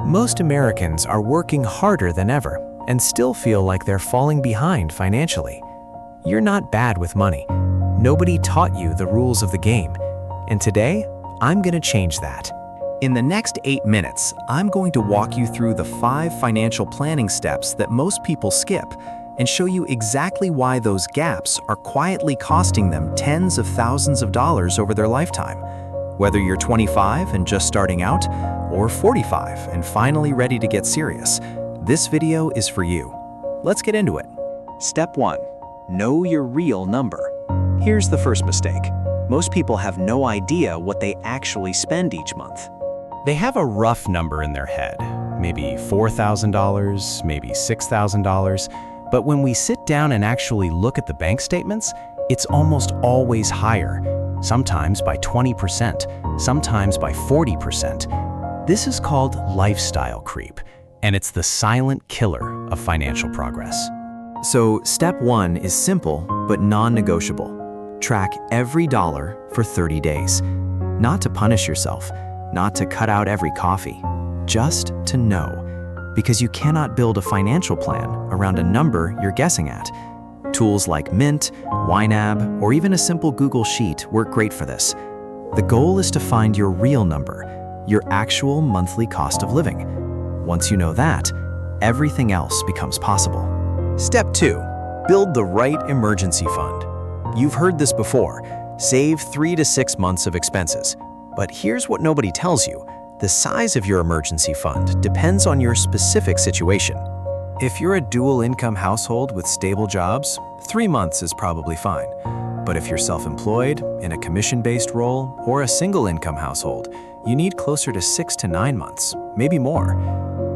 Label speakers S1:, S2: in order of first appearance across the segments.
S1: Most Americans are working harder than ever and still feel like they're falling behind financially. You're not bad with money. Nobody taught you the rules of the game. And today, I'm going to change that.
S2: In the next 8 minutes, I'm going to walk you through the 5 financial planning steps that most people skip and show you exactly why those gaps are quietly costing them tens of thousands of dollars over their lifetime. Whether you're 25 and just starting out, or 45 and finally ready to get serious, this video is for you. Let's get into it. Step 1. Know your real number. Here's the first mistake. Most people have no idea what they actually spend each month.
S1: They have a rough number in their head, maybe $4,000, maybe $6,000, but when we sit down and actually look at the bank statements, it's almost always higher, sometimes by 20%, sometimes by 40%. This is called lifestyle creep, and it's the silent killer of financial progress.
S2: So step 1 is simple but non-negotiable. Track every dollar for 30 days. Not to punish yourself, not to cut out every coffee, just to know. Because you cannot build a financial plan around a number you're guessing at. Tools like Mint, YNAB, or even a simple Google Sheet work great for this. The goal is to find your real number, your actual monthly cost of living. Once you know that, everything else becomes possible. Step 2. Build the right emergency fund. You've heard this before. Save 3 to 6 months of expenses. But here's what nobody tells you. The size of your emergency fund depends on your specific situation. If you're a dual-income household with stable jobs, 3 months is probably fine. But if you're self-employed, in a commission-based role, or a single-income household, you need closer to 6 to 9 months, maybe more.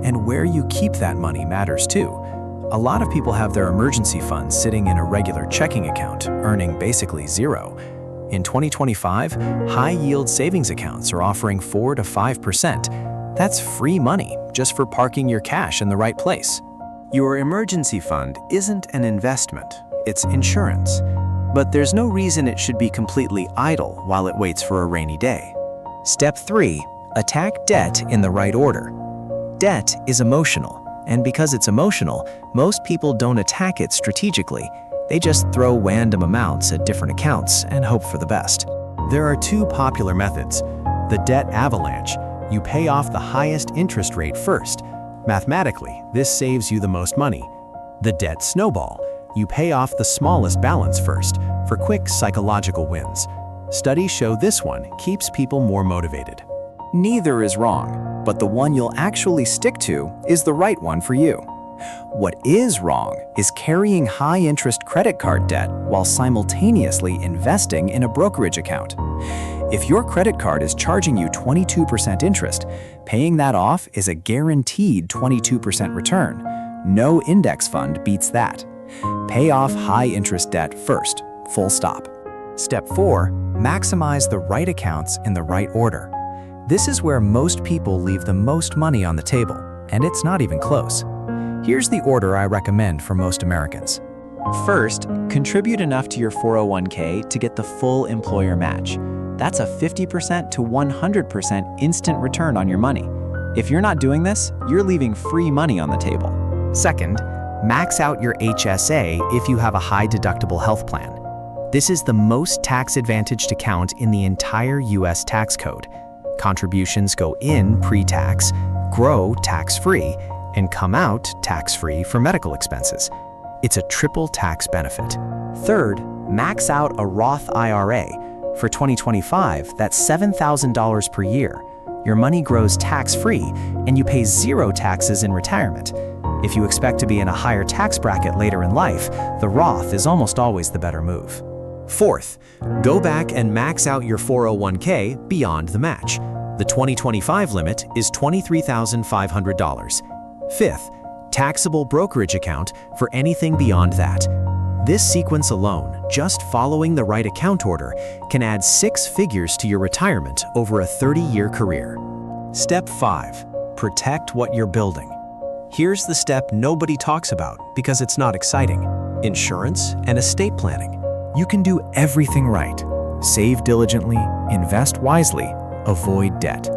S2: And where you keep that money matters too. A lot of people have their emergency funds sitting in a regular checking account, earning basically zero. In 2025, high-yield savings accounts are offering 4 to 5%. That's free money just for parking your cash in the right place. Your emergency fund isn't an investment, it's insurance. But there's no reason it should be completely idle while it waits for a rainy day. Step 3. Attack debt in the right order. Debt is emotional, and because it's emotional, most people don't attack it strategically. They just throw random amounts at different accounts and hope for the best. There are 2 popular methods. The debt avalanche. You pay off the highest interest rate first. Mathematically, this saves you the most money. The debt snowball. You pay off the smallest balance first for quick psychological wins. Studies show this one keeps people more motivated. Neither is wrong, but the one you'll actually stick to is the right one for you. What is wrong is carrying high-interest credit card debt while simultaneously investing in a brokerage account. If your credit card is charging you 22% interest, paying that off is a guaranteed 22% return. No index fund beats that. Pay off high-interest debt first, full stop. Step 4. Maximize the right accounts in the right order. This is where most people leave the most money on the table, and it's not even close. Here's the order I recommend for most Americans. First, contribute enough to your 401k to get the full employer match. That's a 50% to 100% instant return on your money. If you're not doing this, you're leaving free money on the table. Second, max out your HSA if you have a high-deductible health plan. This is the most tax-advantaged account in the entire U.S. tax code. Contributions go in pre-tax, grow tax-free, and come out tax-free for medical expenses. It's a triple tax benefit. Third, max out a Roth IRA. For 2025, that's $7,000 per year. Your money grows tax-free, and you pay 0 taxes in retirement. If you expect to be in a higher tax bracket later in life, the Roth is almost always the better move. Fourth, go back and max out your 401k beyond the match. The 2025 limit is $23,500. Fifth, taxable brokerage account for anything beyond that. This sequence alone, just following the right account order, can add 6 figures to your retirement over a 30-year career. Step 5. Protect what you're building. Here's the step nobody talks about because it's not exciting. Insurance and estate planning. You can do everything right. Save diligently, invest wisely, avoid debt.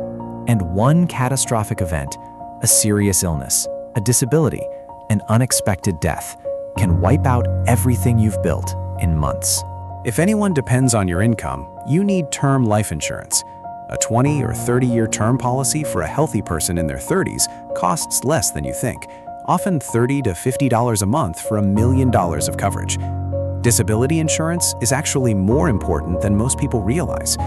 S2: And one catastrophic event, A serious illness, a disability, an unexpected death can wipe out everything you've built in months.
S1: If anyone depends on your income, you need term life insurance. A 20 or 30-year term policy for a healthy person in their 30s costs less than you think, often $30 to $50 a month for $1 million of coverage. Disability insurance is actually more important than most people realize.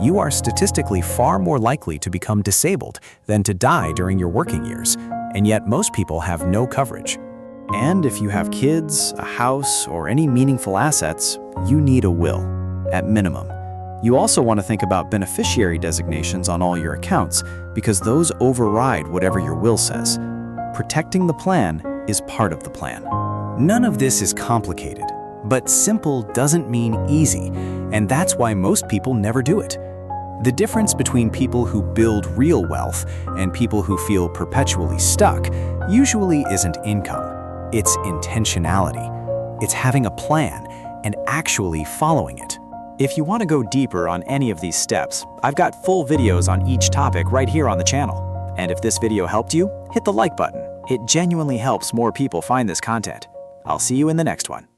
S1: You are statistically far more likely to become disabled than to die during your working years, and yet most people have no coverage. And if you have kids, a house, or any meaningful assets, you need a will, at minimum. You also want to think about beneficiary designations on all your accounts, because those override whatever your will says. Protecting the plan is part of the plan. None of this is complicated, but simple doesn't mean easy, and that's why most people never do it. The difference between people who build real wealth and people who feel perpetually stuck usually isn't income. It's intentionality. It's having a plan and actually following it. If you want to go deeper on any of these steps, I've got full videos on each topic right here on the channel. And if this video helped you, hit the like button. It genuinely helps more people find this content. I'll see you in the next one.